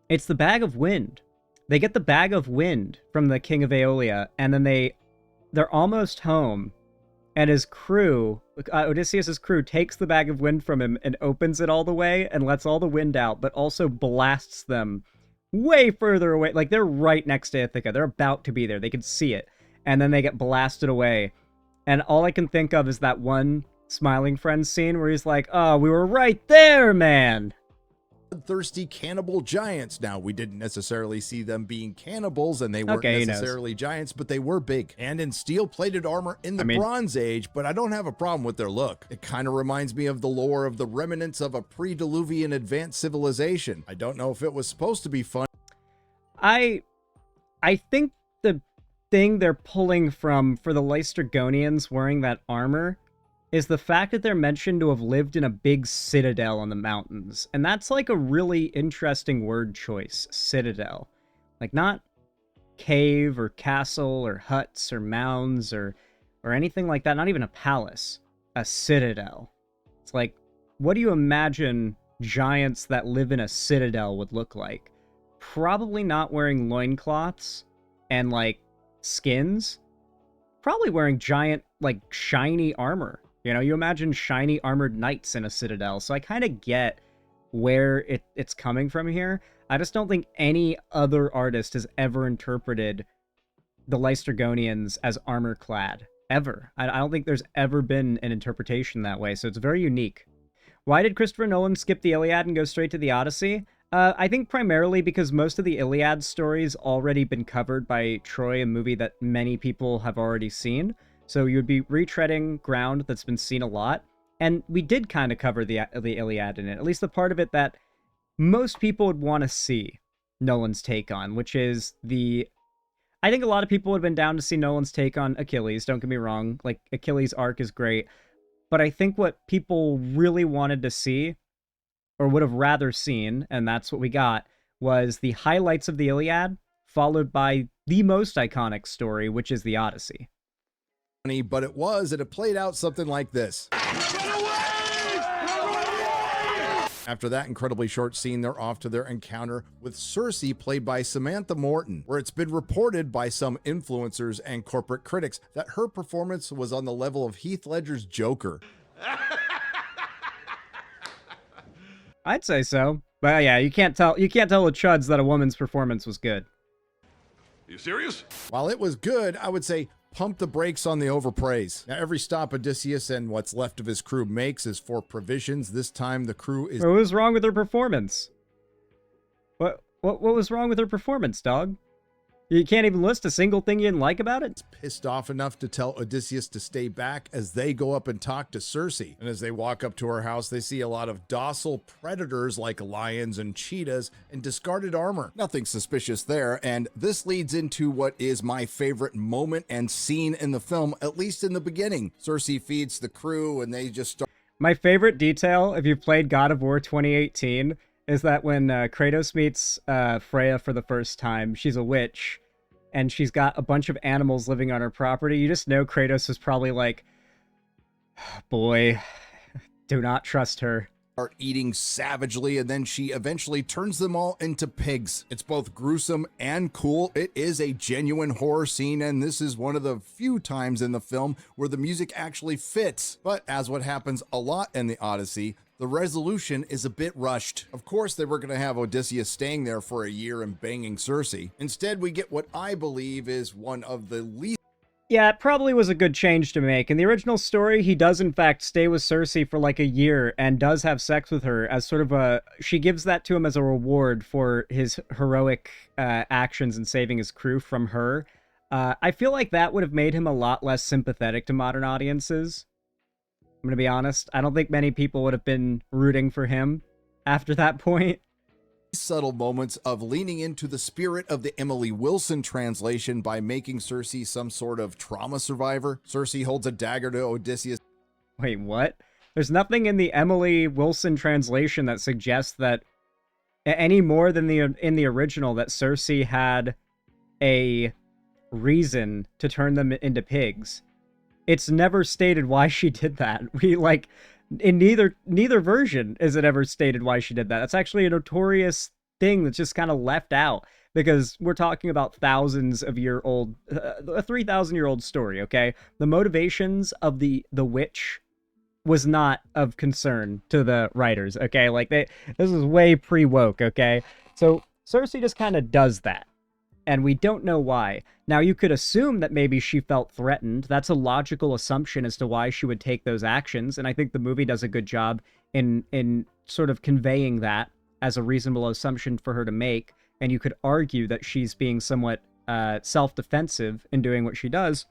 Speaker 1: it's the Bag of Wind. They get the Bag of Wind from the King of Aeolia, and then they're almost home, and his crew, Odysseus's crew, takes the Bag of Wind from him and opens it all the way and lets all the wind out, but also blasts them way further away. Like, they're right next to Ithaca. They're about to be there. They can see it. And then they get blasted away. And all I can think of is that one Smiling Friends scene where he's like, oh, we were right there, man.
Speaker 3: Thirsty cannibal giants. Now, we didn't necessarily see them being cannibals, and they weren't necessarily giants, but they were big and in steel-plated armor in the Bronze Age, but I don't have a problem with their look. It kind of reminds me of the lore of the remnants of a pre-Diluvian advanced civilization. I don't know if it was supposed to be fun.
Speaker 1: I think the thing they're pulling from for the Lystragonians wearing that armor is the fact that they're mentioned to have lived in a big citadel in the mountains. And that's like a really interesting word choice, citadel. Like, not cave or castle or huts or mounds or anything like that, not even a palace, a citadel. It's like, what do you imagine giants that live in a citadel would look like? Probably not wearing loincloths and, like, skins. Probably wearing giant, like, shiny armor. You know, you imagine shiny armored knights in a citadel, so I kind of get where it's coming from here. I just don't think any other artist has ever interpreted the Lystragonians as armor-clad. Ever. I don't think there's ever been an interpretation that way, so it's very unique. Why did Christopher Nolan skip the Iliad and go straight to the Odyssey? I think primarily because most of the Iliad stories already been covered by Troy, a movie that many people have already seen. So you would be retreading ground that's been seen a lot. And we did kind of cover the Iliad in it, at least the part of it that most people would want to see Nolan's take on, which is I think a lot of people would have been down to see Nolan's take on Achilles, don't get me wrong. Like, Achilles' arc is great. But I think what people really wanted to see, or would have rather seen, and that's what we got, was the highlights of the Iliad, followed by the most iconic story, which is the Odyssey.
Speaker 3: But it played out something like this. After that incredibly short scene, they're off to their encounter with Cersei, played by Samantha Morton, where it's been reported by some influencers and corporate critics that her performance was on the level of Heath Ledger's Joker.
Speaker 1: I'd say so. But yeah, you can't tell the Chuds that a woman's performance was good.
Speaker 11: You serious?
Speaker 3: While it was good, I would say pump the brakes on the overpraise. Now, every stop Odysseus and what's left of his crew makes is for provisions. This time, the crew is...
Speaker 1: What was wrong with her performance? What was wrong with her performance, dog? You can't even list a single thing you didn't like about it?
Speaker 3: Pissed off enough to tell Odysseus to stay back as they go up and talk to Cersei. And as they walk up to her house, they see a lot of docile predators like lions and cheetahs and discarded armor. Nothing suspicious there, and this leads into what is my favorite moment and scene in the film, at least in the beginning. Cersei feeds the crew and they just start...
Speaker 1: My favorite detail, if you've played God of War 2018, is that when Kratos meets Freya for the first time, she's a witch, and she's got a bunch of animals living on her property. You just know Kratos is probably like, boy, do not trust her.
Speaker 3: Are eating savagely, and then she eventually turns them all into pigs. It's both gruesome and cool. It is a genuine horror scene, and this is one of the few times in the film where the music actually fits. But as what happens a lot in the Odyssey, the resolution is a bit rushed. Of course, they were going to have Odysseus staying there for a year and banging Cersei. Instead, we get what I believe is one of the least...
Speaker 1: Yeah, it probably was a good change to make. In the original story, he does in fact stay with Cersei for like a year and does have sex with her as sort of a... She gives that to him as a reward for his heroic actions in saving his crew from her. I feel like that would have made him a lot less sympathetic to modern audiences. I'm gonna be honest. I don't think many people would have been rooting for him after that point.
Speaker 3: Subtle moments of leaning into the spirit of the Emily Wilson translation by making Cersei some sort of trauma survivor. Cersei holds a dagger to Odysseus.
Speaker 1: Wait, what? There's nothing in the Emily Wilson translation that suggests that any more than in the original that Cersei had a reason to turn them into pigs. It's never stated why she did that. In neither version is it ever stated why she did that. That's actually a notorious thing that's just kind of left out, because we're talking about thousands of year old, a 3,000-year-old story, okay? The motivations of the witch was not of concern to the writers, okay? This is way pre-woke, okay? So Cersei just kind of does that, and we don't know why. Now, you could assume that maybe she felt threatened. That's a logical assumption as to why she would take those actions, and I think the movie does a good job in sort of conveying that as a reasonable assumption for her to make, and you could argue that she's being somewhat self-defensive in doing what she does.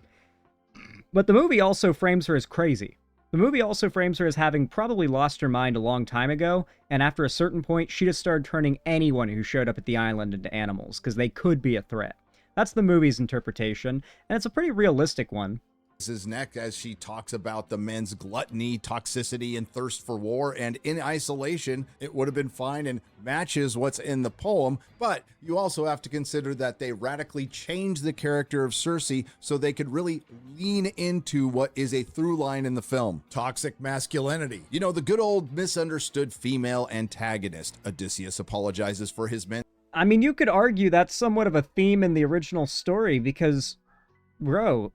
Speaker 1: But the movie also frames her as crazy. The movie also frames her as having probably lost her mind a long time ago, and after a certain point, she just started turning anyone who showed up at the island into animals, because they could be a threat. That's the movie's interpretation, and it's a pretty realistic one.
Speaker 3: His neck as she talks about the men's gluttony, toxicity, and thirst for war, and in isolation, it would have been fine and matches what's in the poem, but you also have to consider that they radically changed the character of Cersei so they could really lean into what is a through line in the film. Toxic masculinity. You know, the good old misunderstood female antagonist. Odysseus apologizes for his men.
Speaker 1: I mean, you could argue that's somewhat of a theme in the original story because, bro,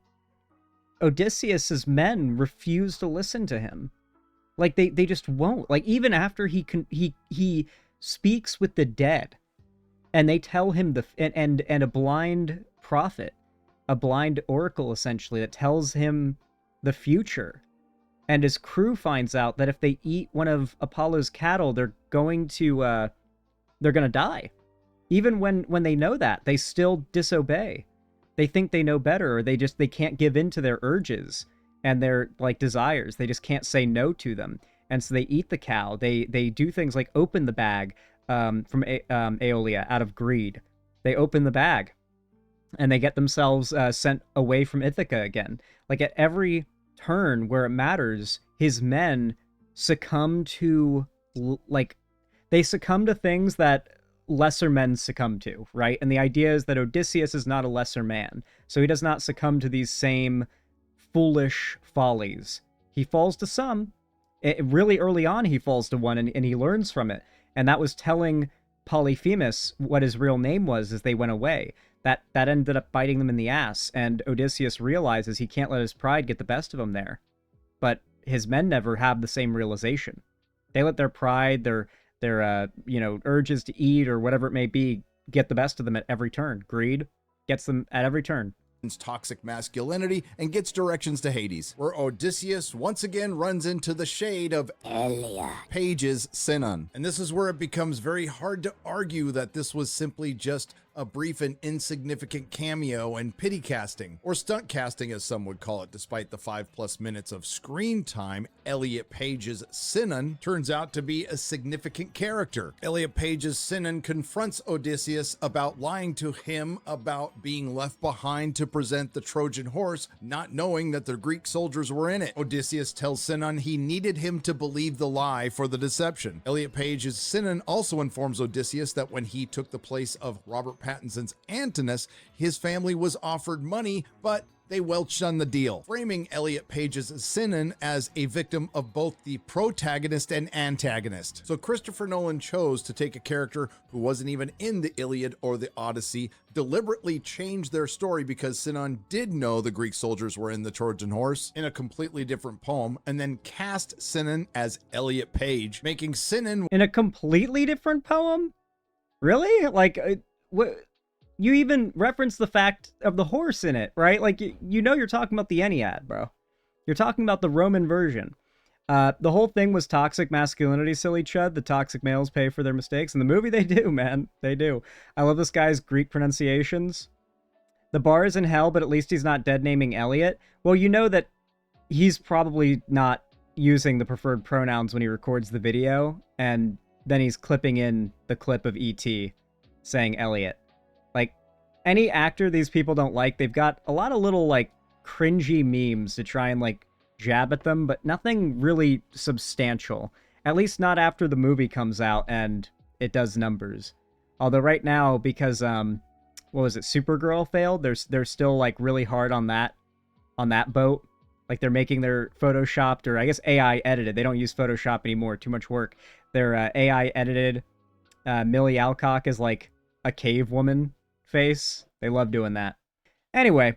Speaker 1: Odysseus's men refuse to listen to him. Like, they just won't. Like, even after he speaks with the dead, and they tell him and a blind prophet, a blind oracle essentially, that tells him the future, and his crew finds out that if they eat one of Apollo's cattle, they're going to die. Even when they know that, they still disobey. They think they know better, or they can't give in to their urges and their desires. They just can't say no to them. And so they eat the cow. They do things like open the bag from Aeolia out of greed. They open the bag and they get themselves sent away from Ithaca again. Like, at every turn where it matters, his men succumb to they succumb to things that lesser men succumb to, right? And the idea is that Odysseus is not a lesser man, so he does not succumb to these same foolish follies. He falls to some, Really early on, he falls to one, and he learns from it. And that was telling Polyphemus what his real name was as they went away. That ended up biting them in the ass, and Odysseus realizes he can't let his pride get the best of him there. But his men never have the same realization. They let their pride, their urges to eat or whatever it may be, get the best of them at every turn. Greed gets them at every turn.
Speaker 3: Toxic masculinity and gets directions to Hades, where Odysseus once again runs into the shade of Elliot Page's Sinon. And this is where it becomes very hard to argue that this was simply just a brief and insignificant cameo and pity casting, or stunt casting as some would call it. Despite the 5+ minutes of screen time, Elliot Page's Sinon turns out to be a significant character. Elliot Page's Sinon confronts Odysseus about lying to him about being left behind to present the Trojan horse, not knowing that the Greek soldiers were in it. Odysseus tells Sinon he needed him to believe the lie for the deception. Elliot Page's Sinon also informs Odysseus that when he took the place of Robert Pattinson's Antinous, his family was offered money, but they welched on the deal, framing Elliot Page's Sinon as a victim of both the protagonist and antagonist. So Christopher Nolan chose to take a character who wasn't even in the Iliad or the Odyssey, deliberately change their story because Sinon did know the Greek soldiers were in the Trojan horse in a completely different poem, and then cast Sinon as Elliot Page, making Sinon
Speaker 1: in a completely different poem? Really? Like, what? You even reference the fact of the horse in it, right? Like, you know you're talking about the Ennead, bro. You're talking about the Roman version. The whole thing was toxic masculinity, silly chud. The toxic males pay for their mistakes. In the movie, they do, man. They do. I love this guy's Greek pronunciations. The bar is in hell, but at least he's not dead naming Elliot. Well, you know that he's probably not using the preferred pronouns when he records the video, and then he's clipping in the clip of E.T. saying Elliot. Like, any actor these people don't like, they've got a lot of little, like, cringy memes to try and, like, jab at them, but nothing really substantial. At least not after the movie comes out and it does numbers. Although right now, because, what was it, Supergirl failed, they're still, like, really hard on that boat. Like, they're making their photoshopped, or I guess AI edited. They don't use Photoshop anymore, too much work. They're AI edited. Millie Alcock is, like, a cave woman face. They love doing that. Anyway,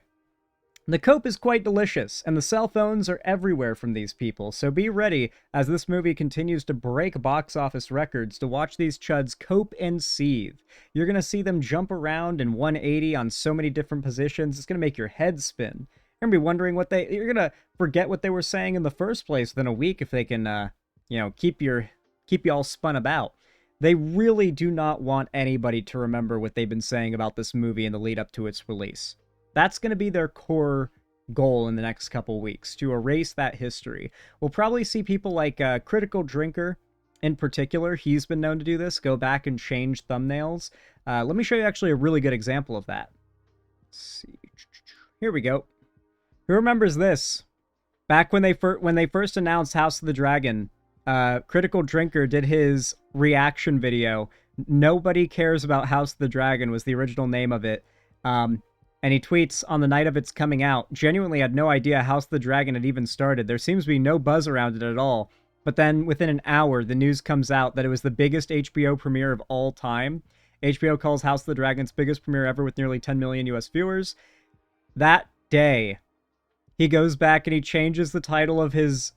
Speaker 1: the cope is quite delicious, and the cell phones are everywhere from these people, so be ready as this movie continues to break box office records to watch these chuds cope and seethe. You're gonna see them jump around in 180 on so many different positions, it's gonna make your head spin. You're gonna be wondering you're gonna forget what they were saying in the first place within a week if they can, keep you all spun about. They really do not want anybody to remember what they've been saying about this movie in the lead up to its release. That's going to be their core goal in the next couple weeks, to erase that history. We'll probably see people like Critical Drinker in particular. He's been known to do this, go back and change thumbnails. Let me show you actually a really good example of that. Let's see. Here we go. Who remembers this? Back when they first announced House of the Dragon, Critical Drinker did his reaction video. Nobody Cares About House of the Dragon was the original name of it. And he tweets, on the night of its coming out, genuinely had no idea House of the Dragon had even started. There seems to be no buzz around it at all. But then within an hour, the news comes out that it was the biggest HBO premiere of all time. HBO calls House of the Dragon its biggest premiere ever with nearly 10 million US viewers. That day, he goes back and he changes the title of his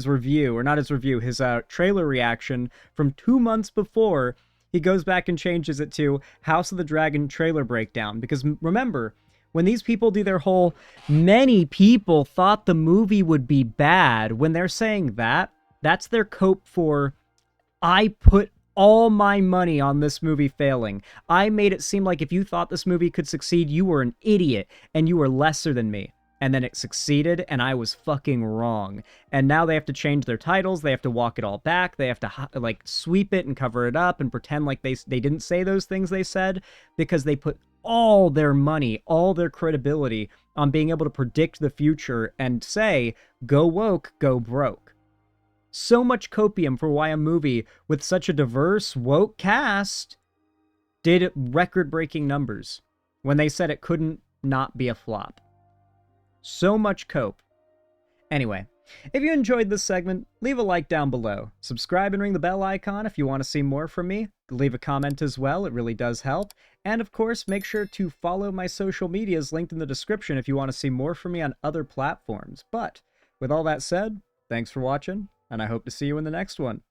Speaker 1: review, or not his review, his trailer reaction from 2 months before. He goes back and changes it to House of the Dragon trailer breakdown. Because remember, when these people do their whole, many people thought the movie would be bad, when they're saying that, that's their cope for, I put all my money on this movie failing. I made it seem like if you thought this movie could succeed, you were an idiot and you were lesser than me. And then it succeeded, and I was fucking wrong. And now they have to change their titles, they have to walk it all back, they have to, like, sweep it and cover it up and pretend like they didn't say those things they said, because they put all their money, all their credibility on being able to predict the future and say, go woke, go broke. So much copium for why a movie with such a diverse, woke cast did record-breaking numbers when they said it couldn't not be a flop. So much cope. Anyway, If you enjoyed this segment, leave a like down below. Subscribe and ring the bell icon if you want to see more from me. Leave a comment as well, it really does help. And of course, make sure to follow my social medias linked in the description if you want to see more from me on other platforms. But with all that said, thanks for watching, and I hope to see you in the next one.